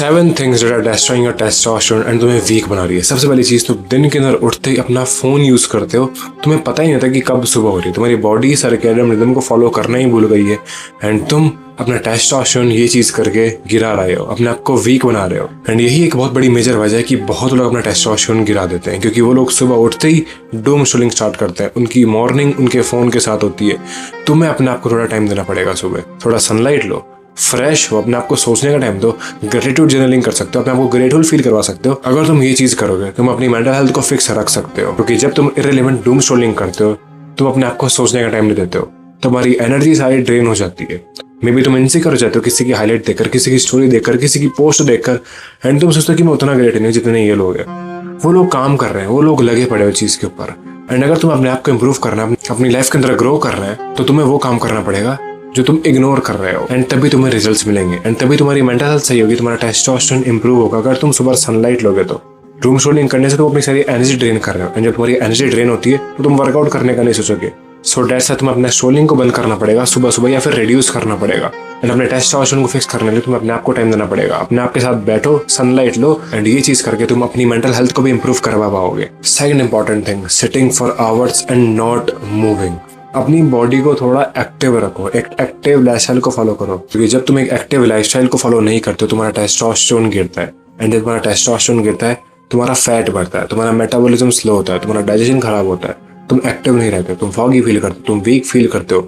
7 things that are destroying your testosterone and तुम्हें weak बना रही है। सबसे पहली चीज, तो दिन के अंदर उठते ही अपना फोन यूज करते हो, तुम्हें पता ही नहीं होता कि कब सुबह हो रही है। तुम्हारी बॉडी सर्केडियन रिदम को फॉलो करना ही भूल गई है एंड तुम अपना टेस्टोस्टेरोन ये चीज करके गिरा रहे हो, अपने आप को वीक बना रहे हो। एंड यही एक बहुत बड़ी मेजर वजह है कि बहुत लोग अपना टेस्टोस्टेरोन गिरा देते हैं, क्योंकि वो लोग सुबह उठते ही डूम स्क्रॉलिंग स्टार्ट करते हैं। उनकी मॉर्निंग उनके फोन के साथ होती है। तुम्हें अपने आप को थोड़ा टाइम देना पड़ेगा। सुबह थोड़ा सनलाइट लो, फ्रेश हो, अपने आप को सोचने का टाइम दो, ग्रेटिट्यूड जर्नलिंग कर सकते हो, अपने आप को ग्रेटफुल फील करवा सकते हो। अगर तुम ये चीज करोगे तुम अपनी मेंटल हेल्थ को फिक्स रख सकते हो, क्योंकि जब तुम इररिलेवेंट डूम स्क्रॉलिंग करते हो तुम अपने आप को सोचने का टाइम नहीं देते हो, तुम्हारी एनर्जी सारी ड्रेन हो जाती है। मे बी तुम इनसिक्योर हो जाते हो किसी की हाईलाइट देखकर, किसी की स्टोरी देखकर, किसी की पोस्ट देखकर, एंड तुम सोचते हो कि मैं उतना ग्रेट नहीं जितने ये लोग हैं। वो लोग काम कर रहे हैं, वो लोग लगे पड़े हो चीज के ऊपर। एंड अगर तुम अपने आप को इम्प्रूव करना है, अपनी लाइफ के अंदर ग्रो करना है, तो तुम्हें वो काम करना पड़ेगा जो तुम इग्नोर कर रहे हो। एंड तभी तुम्हें रिजल्ट्स मिलेंगे एंड तभी तुम्हारी मेंटल हेल्थ सही होगी, तुम्हारा टेस्टोस्टेरोन इंप्रूव होगा। अगर तुम सुबह सनलाइट लोगे तो डूम स्क्रॉलिंग करने से तुम अपनी सारी एनर्जी ड्रेन कर रहे हो, एंड जब तुम्हारी एनर्जी ड्रेन होती है तो तुम वर्कआउट करने का नहीं सोचोगे। सो दैट्स तुम्हें अपने स्क्रॉलिंग को बंद करना पड़ेगा सुबह सुबह, या फिर रिड्यूस करना पड़ेगा। एंड अपने टेस्टोस्टेरोन को फिक्स करने के लिए तुम्हें अपने आप को टाइम देना पड़ेगा। अपने आप के साथ बैठो, सनलाइट लो, एंड ये चीज करके तुम अपनी मेंटल हेल्थ को भी इंप्रूव करवा पाओगे। Second important thing, sitting for hours and not moving. अपनी बॉडी को थोड़ा एक्टिव रखो, एक एक्टिव लाइफस्टाइल को फॉलो करो, क्योंकि जब तुम एक एक्टिव लाइफस्टाइल को फॉलो नहीं करते हो तुम्हारा टेस्टोस्टेरोन गिरता है। एंड जब तुम्हारा टेस्टोस्टेरोन गिरता है तुम्हारा फैट बढ़ता है, तुम्हारा मेटाबॉलिज्म स्लो होता है, तुम्हारा डाइजेशन खराब होता है, तुम एक्टिव नहीं रहते, तुम फॉगी फील करते हो, तुम वीक फील करते हो,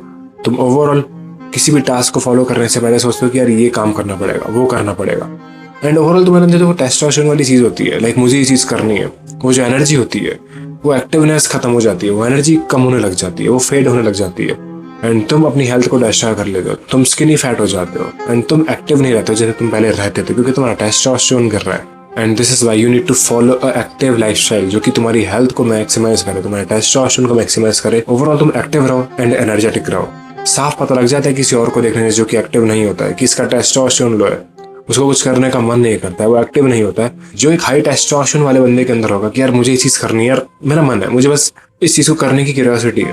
तुम ओवरऑल किसी भी टास्क को फॉलो करने से पहले सोचते हो कि यार ये काम करना पड़ेगा, वो करना पड़ेगा। एंड ओवरऑल तुम्हारे अंदर जो टेस्टोस्टेरोन वाली चीज होती है, लाइक मुझे ये चीज करनी है, वो जो एनर्जी होती है, वो एक्टिवनेस खत्म हो जाती है, वो एनर्जी कम होने लग जाती है, वो फेड होने लग जाती है। एंड तुम अपनी हेल्थ को डिस्ट्रॉय कर लेते हो, तुम स्किनी फैट हो जाते हो, एंड तुम एक्टिव नहीं रहते हो जैसे तुम पहले रहते थे, क्योंकि तुम्हारा टेस्टोस्टेरोन गिर रहा है। And this is why you need to follow a active lifestyle जो कि तुम्हारी हेल्थ को मैक्सिमाइज करे, तुम्हारे टेस्टोस्टेरोन को मैक्सिमाइज करे। ओवरऑल तुम एक्टिव रहो एंड एनर्जेटिक रहो। साफ पता लग जाता है किसी और को देखने से जो कि एक्टिव नहीं होता है कि इसका टेस्टोस्टेरोन लो है, उसको कुछ करने का मन नहीं करता है, वो एक्टिव नहीं होता है। जो एक हाई टेस्टोस्टेरोन वाले बंदे के अंदर होगा कि यार मुझे ये चीज करनी है, यार मेरा मन है, मुझे बस इस चीज को करने की क्यूरियोसिटी है,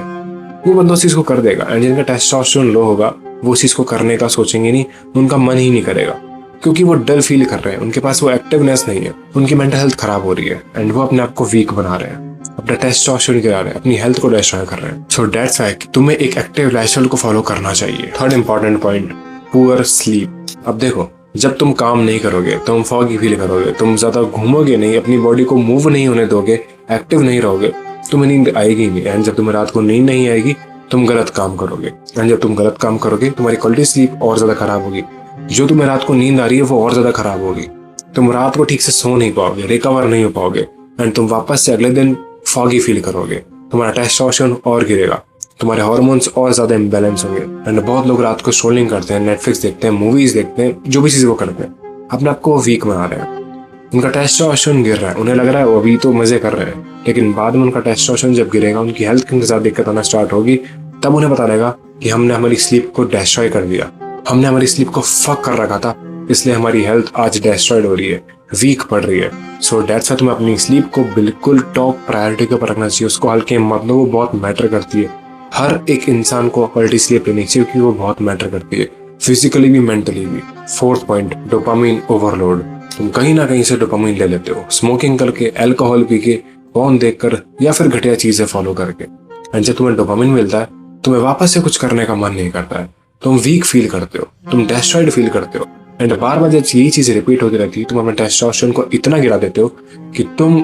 वो बंदा उस चीज को कर देगा। एंड जिनका टेस्टोस्टेरोन लो होगा वो उस चीज को करने का सोचेंगे नहीं, उनका मन ही नहीं करेगा, क्योंकि वो डल फील कर रहे हैं, उनके पास वो एक्टिवनेस नहीं है, उनकी मेंटल हेल्थ खराब हो रही है एंड वो अपने आप को वीक बना रहे हैं, अपना टेस्टोस्टेरोन गिरा रहे हैं, अपनी हेल्थ को डिस्ट्रॉय कर रहे हैं। सो दैट्स व्हाई तुम्हें एक एक्टिव लाइफस्टाइल को फॉलो करना चाहिए। Third important point, poor sleep. अब देखो, जब तुम काम नहीं करोगे तुम फॉगी फील करोगे, तुम ज्यादा घूमोगे नहीं, अपनी बॉडी को मूव नहीं होने दोगे, एक्टिव नहीं रहोगे, तुम्हें नींद आएगी नहीं। एंड जब तुम्हें रात को नींद नहीं आएगी तुम गलत काम करोगे, एंड जब तुम गलत काम करोगे तुम्हारी क्वालिटी स्लीप और ज्यादा खराब होगी। जो तुम्हें रात को नींद आ रही है वो और ज्यादा खराब होगी, तुम रात को ठीक से सो नहीं पाओगे, रिकवर नहीं हो पाओगे, एंड तुम वापस से अगले दिन फॉगी फील करोगे, तुम्हारा टेस्टोस्टेरोन और गिरेगा, तुम्हारे हार्मोन्स और ज्यादा इम्बैलेंस होंगे। एंड बहुत लोग रात को स्क्रॉलिंग करते हैं, नेटफ्लिक्स देखते हैं, मूवीज देखते हैं, जो भी चीजें वो करते हैं, अपने आप को वीक बना रहे हैं, उनका टेस्टोस्टेरोन गिर रहा है, उन्हें लग रहा है वो अभी तो मजे कर रहे हैं, लेकिन बाद में उनका टेस्टोस्टेरोन जब गिरेगा, उनकी हेल्थ के साथ दिक्कत आना स्टार्ट होगी, तब उन्हें पता लगेगा कि हमने हमारी स्लीप को डिस्ट्रॉय कर दिया, हमने हमारी स्लीप को फक कर रखा था, इसलिए हमारी हेल्थ आज डिस्ट्रॉयड हो रही है, वीक पड़ रही है। सो दैट्स व्हाई तुम्हें अपनी स्लीप को बिल्कुल टॉप प्रायोरिटी के ऊपर रखना चाहिए, उसको हल्के मत लो, वो बहुत मैटर करती है। हर एक इंसान को क्वालिटी स्लीप लेनी चाहिए क्योंकि वो बहुत मैटर करती है, फिजिकली भी मेंटली भी। Fourth point, dopamine overload. तुम कहीं ना कहीं से डोपामिन ले लेते हो, स्मोकिंग करके, अल्कोहल पी के, फोन देखकर, या फिर घटिया चीजें फॉलो करके। एंड जब तुम्हें डोपामिन मिलता है तुम्हें वापस से कुछ करने का मन नहीं करता है, तुम वीक फील करते हो, तुम डिस्ट्रॉयड फील करते हो। एंड बार बार जब यही चीजें रिपीट होती रहती है तुम अपने टेस्टोस्टेरोन को इतना गिरा देते हो कि तुम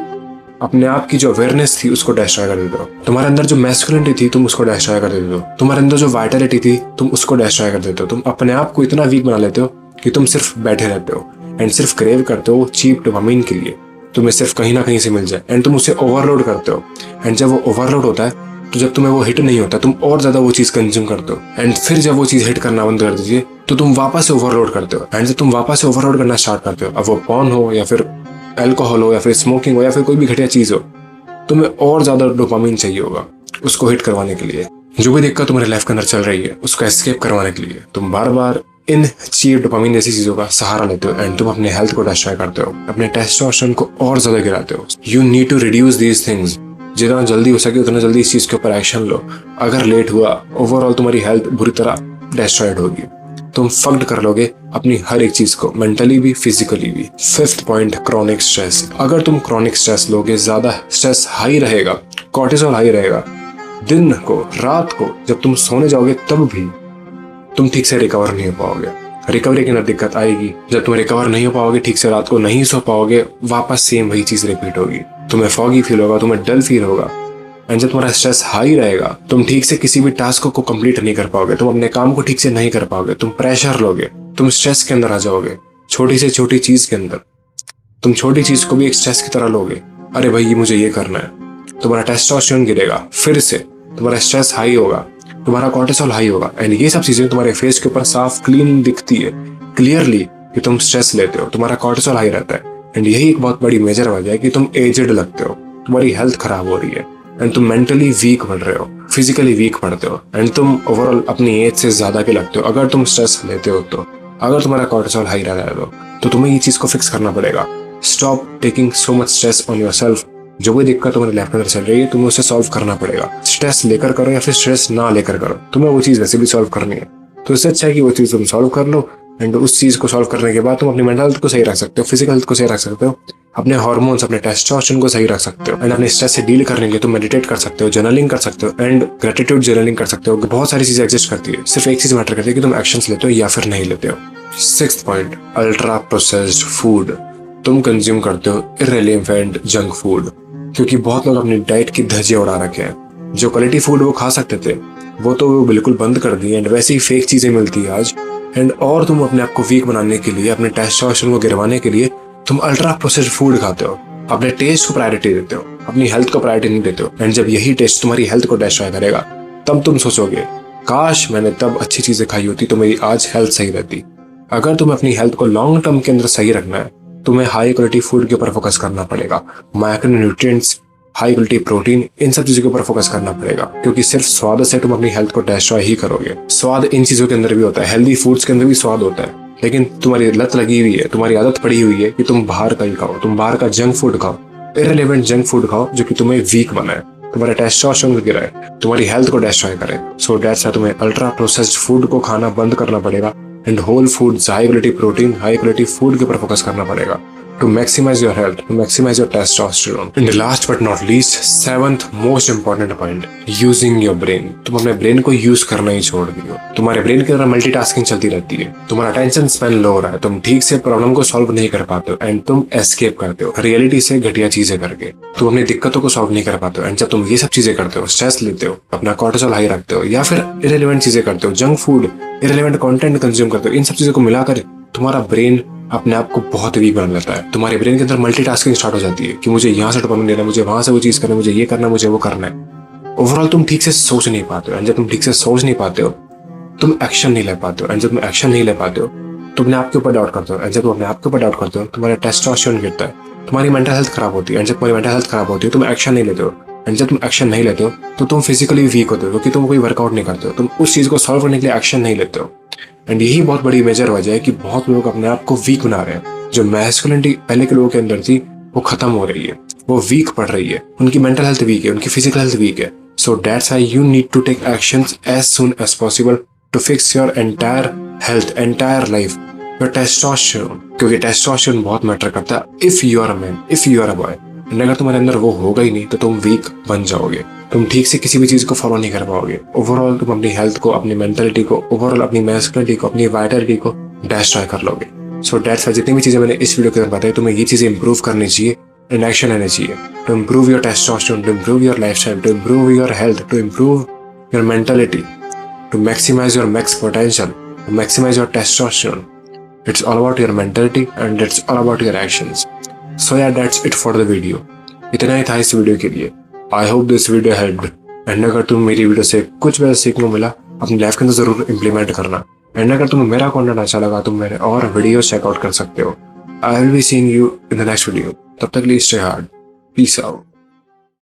अपने आप की जो अवेयरनेस थी उसको डिस्ट्रॉय कर देते हो, तुम्हारे अंदर जो मैस्कुलिनिटी थी तुम उसको डिस्ट्रॉय कर देते हो, तुम्हारे अंदर जो वाइटलिटी थी तुम उसको डिस्ट्रॉय कर देते हो। तुम अपने आप को इतना वीक बना लेते हो कि तुम सिर्फ बैठे रहते हो एंड सिर्फ क्रेव करते हो चीप डोपामिन के लिए, तुम्हें सिर्फ कहीं ना कहीं से मिल जाए, एंड तुम उसे ओवरलोड करते हो। एंड जब वो ओवरलोड होता है तो जब तुम्हें वो हिट नहीं होता तुम और ज्यादा वो चीज कंज्यूम करते हो, एंड फिर जब वो चीज हिट करना बंद कर दीजिए तो तुम वापस से ओवरलोड करते हो। एंड जब तुम वापस से ओवरलोड करना स्टार्ट करते हो, अब वो पॉर्न हो या फिर अल्कोहल हो या फिर स्मोकिंग हो या फिर कोई भी घटिया चीज हो, तुम्हें और ज्यादा डोपामिन चाहिए होगा उसको हिट करवाने के लिए। जो भी दिक्कत तुम्हारी लाइफ के अंदर चल रही है उसको एस्केप करवाने के लिए तुम बार बार इन चीप डोपामिन जैसी चीजों का सहारा लेते हो, एंड तुम अपने हेल्थ को डिस्ट्रॉय करते हो, अपने टेस्टोस्टेरोन को और ज्यादा गिराते हो। You need to reduce these things, जितना जल्दी हो सके उतना जल्दी इस चीज के ऊपर एक्शन लो। अगर लेट हुआ ओवरऑल तुम्हारी हेल्थ बुरी तरह डिस्ट्रॉयड होगी। तुम फक्ड कर लोगे अपनी हर एक चीज को, मेंटली भी फिजिकली भी। Fifth point, chronic stress. अगर तुम क्रॉनिक स्ट्रेस लोगे, ज्यादा स्ट्रेस हाई रहेगा, कॉर्टिसोल हाई रहेगा, दिन को रात को जब तुम सोने जाओगे तब भी तुम ठीक से रिकवर नहीं हो पाओगे। रिकवरी के अंदर दिक्कत आएगी। जब तुम रिकवर नहीं हो पाओगे ठीक से, रात को नहीं सो पाओगे, वापस सेम वही चीज रिपीट होगी। तुम्हें फॉगी फील होगा, तुम्हें डल फील होगा। एंड जब तुम्हारा स्ट्रेस हाई रहेगा, तुम ठीक से किसी भी टास्क को कंप्लीट नहीं कर पाओगे, तुम अपने काम को ठीक से नहीं कर पाओगे, तुम प्रेशर लोगे, तुम स्ट्रेस के अंदर आ जाओगे। छोटी से छोटी चीज के अंदर तुम छोटी चीज को भी एक स्ट्रेस की तरह लोगे। अरे भाई ये मुझे ये करना है, तुम्हारा टेस्टोस्टेरोन गिरेगा, फिर से तुम्हारा स्ट्रेस हाई होगा, तुम्हारा कॉर्टिसोल हाई होगा। एंड ये सब चीजें तुम्हारे फेस के ऊपर साफ क्लीन दिखती है क्लियरली कि तुम स्ट्रेस लेते हो, तुम्हारा कॉर्टिसोल हाई रहता है। एंड यही एक बहुत बड़ी मेजर वजह है कि तुम एजेड लगते हो, तुम्हारी हेल्थ खराब हो रही है, एंड तुम मेंटली वीक बढ़ रहे हो, फिजिकली वीक पड़ते हो, एंड तुम ओवरऑल अपनी एज से ज्यादा के लगते हो अगर तुम स्ट्रेस लेते हो। तो अगर तुम्हारा कॉर्टिसोल हाई रहा है तो तुम्हें ये चीज को फिक्स करना पड़ेगा। Stop taking so much stress on yourself. जो भी दिक्कत तुम्हारे लाइफ के अंदर चल रही है, तुम्हें उसे सॉल्व करना पड़ेगा। स्ट्रेस लेकर करो या फिर स्ट्रेस ना लेकर करो, तुम्हें वो चीज वैसे भी सॉल्व करनी है। तो इससे अच्छा है कि वो चीज तुम सॉल्व कर लो, एंड उस चीज को सॉल्व करने के बाद तुम अपनी मेंटल हेल्थ को सही रख सकते हो, फिजिकल हेल्थ को सही रख सकते हो, अपने हार्मोन्स, अपने टेस्टोस्टेरोन को सही रख सकते हो, एंड अपने स्ट्रेस से डील करने के लिए तुम मेडिटेट कर सकते हो, जर्नलिंग कर सकते हो, एंड ग्रेटिट्यूड जर्नलिंग कर सकते हो। बहुत सारी चीजें एग्जिस्ट करती है, सिर्फ एक चीज मैटर करती है कि तुम एक्शंस लेते हो या फिर नहीं लेते हो। Sixth point, ultra processed food. तुम कंज्यूम करते हो इररिलेवेंट जंक फूड, क्योंकि बहुत लोग अपनी डाइट की धज्जियां उड़ा रखे हैं। जो क्वालिटी फूड वो खा सकते थे वो तो वो बिल्कुल बंद कर दिए, एंड वैसे ही फेक चीजें मिलती है आज। एंड और तुम अपने आप को वीक बनाने के लिए, अपने टेस्टोस्टेरोन को गिरवाने के लिए तुम अल्ट्रा प्रोसेस्ड फूड खाते हो, अपने टेस्ट को प्रायोरिटी देते हो, अपनी हेल्थ को प्रायोरिटी नहीं देते हो। एंड जब यही टेस्ट तुम्हारी हेल्थ को डिस्ट्रॉय करेगा, तब तुम सोचोगे काश मैंने तब अच्छी चीजें खाई होती तो मेरी आज हेल्थ सही रहती। अगर तुम्हें अपनी हेल्थ को लॉन्ग टर्म के अंदर सही रखना है, तुम्हें हाई क्वालिटी फूड के ऊपर फोकस करना पड़ेगा। माइक्रोन्यूट्रिएंट्स, हाई क्वालिटी प्रोटीन, इन सब चीजों के ऊपर फोकस करना पड़ेगा, क्योंकि सिर्फ स्वाद से तुम अपनी हेल्थ को डिस्ट्रॉय ही करोगे। स्वाद इन चीजों के अंदर भी होता है, हेल्दी फूड्स के अंदर भी स्वाद होता है, लेकिन तुम्हारी लत लगी हुई है, तुम्हारी आदत पड़ी हुई है कि तुम बाहर का ही खाओ, तुम बाहर का जंक फूड खाओ, इररिलेवेंट जंक फूड खाओ जो कि तुम्हें वीक बनाए, तुम्हारे टेस्टोस्टेरोन को गिराए, तुम्हारी हेल्थ को डिस्ट्रॉय करे। सो दैट्स व्हाई तुम्हें अल्ट्रा प्रोसेस्ड फूड को खाना बंद करना पड़ेगा, and whole foods, high quality protein, high quality food के ऊपर फोकस करना पड़ेगा to maximize your health, to maximize your testosterone. And last but not least, seventh most important point, using your brain. तुम अपने ब्रेन को use करना ही छोड़ दियो। तुम्हारे ब्रेन के अंदर मल्टीटास्किंग चलती रहती है, तुम्हारा अटेंशन स्पैन लो हो रहा है, तुम ठीक से प्रॉब्लम को सॉल्व नहीं कर पाते हो, एंड तुम एस्केप करते हो रियलिटी से घटिया चीजें करके। तुम अपनी दिक्कतों को सॉल्व नहीं कर पाते हो, एंड जब तुम ये सब चीजें करते हो, स्ट्रेस लेते हो, अपना कॉर्टिसोल हाई रखते हो, या फिर इररिलेवेंट चीजें करते हो, junk food, irrelevant content consume करते हो, इन सब चीजों को मिलाकर तुम्हारा ब्रेन अपने आप को बहुत वीक बना लेता है। तुम्हारे ब्रेन के अंदर मल्टीटास्किंग स्टार्ट हो जाती है कि मुझे यहाँ से डोपामिन लेना है, मुझे वहां से वो चीज करना है, मुझे ये करना है, मुझे वो करना है। ओवरऑल तुम ठीक से सोच नहीं पाते हो, एंड जब तुम ठीक से सोच नहीं पाते हो, तुम एक्शन नहीं ले पाते हो, एंड जब तुम एक्शन नहीं ले पाते हो, तुम अपने आप के ऊपर डाउट करते हो, एंड जब तुम अपने आप के ऊपर डाउट करते हो, तुम्हारा टेस्टोस्टेरोन गिरता है, तुम्हारी मेंटल हेल्थ खराब होती है, एंड जब तुम्हारी मेंटल हेल्थ खराब होती है, तुम एक्शन नहीं लेते हो, एंड जब तुम एक्शन नहीं लेते हो तो तुम फिजिकली वीक होते हो, क्योंकि तुम कोई वर्कआउट नहीं करते हो, तुम उस चीज को सॉल्व करने के लिए एक्शन नहीं लेते हो। एंड यही बहुत बड़ी मेजर वजह है कि बहुत लोग अपने आप को वीक बना रहे हैं। जो मैस्कुलिनिटी पहले के लोगों के अंदर थी वो खत्म हो रही है, वो वीक पड़ रही है, उनकी मेंटल हेल्थ वीक है, उनकी फिजिकल हेल्थ वीक है। So that's why you need to take actions as soon as possible to fix your entire health, entire life, your testosterone, क्योंकि टेस्टोस्टेरोन बहुत मैटर करता है। If you are a man, if you are a boy, and अगर तुम्हारे अंदर वो होगा ही नहीं तो तुम वीक बन जाओगे, तुम ठीक से किसी भी चीज को फॉलो नहीं कर पाओगे। ओवरऑल तुम अपनी हेल्थ को, अपनी मेंटलिटी को, ओवरऑल अपनी मैस्कुलिनिटी को, अपनी वाइटलिटी को डिस्ट्रॉय कर लोगे। सो दैट्स व्हाई जितनी भी चीजें मैंने इस वीडियो के अंदर बताई, तुम्हें ये चीजें इंप्रूव करनी चाहिए, एंड एक्शन लेना चाहिए to improve your testosterone, to improve your lifestyle, to improve your health, to improve your mentality, to maximise your max potential, to maximise your testosterone. It's all about your mentality and it's all about your actions. So yeah, that's it for the video. इतना ही था इस video के लिए। I hope this video helped. And अगर तुम मेरी video से कुछ भी सीखने को मिला, अपनी लाइफ के अंदर जरूर इम्प्लीमेंट करना। एंड अगर तुम्हें मेरा कंटेंट अच्छा लगा तो मेरे और वीडियो चेकआउट कर सकते हो। I will be seeing you in the next video. तब तक के लिए stay hard. Peace out.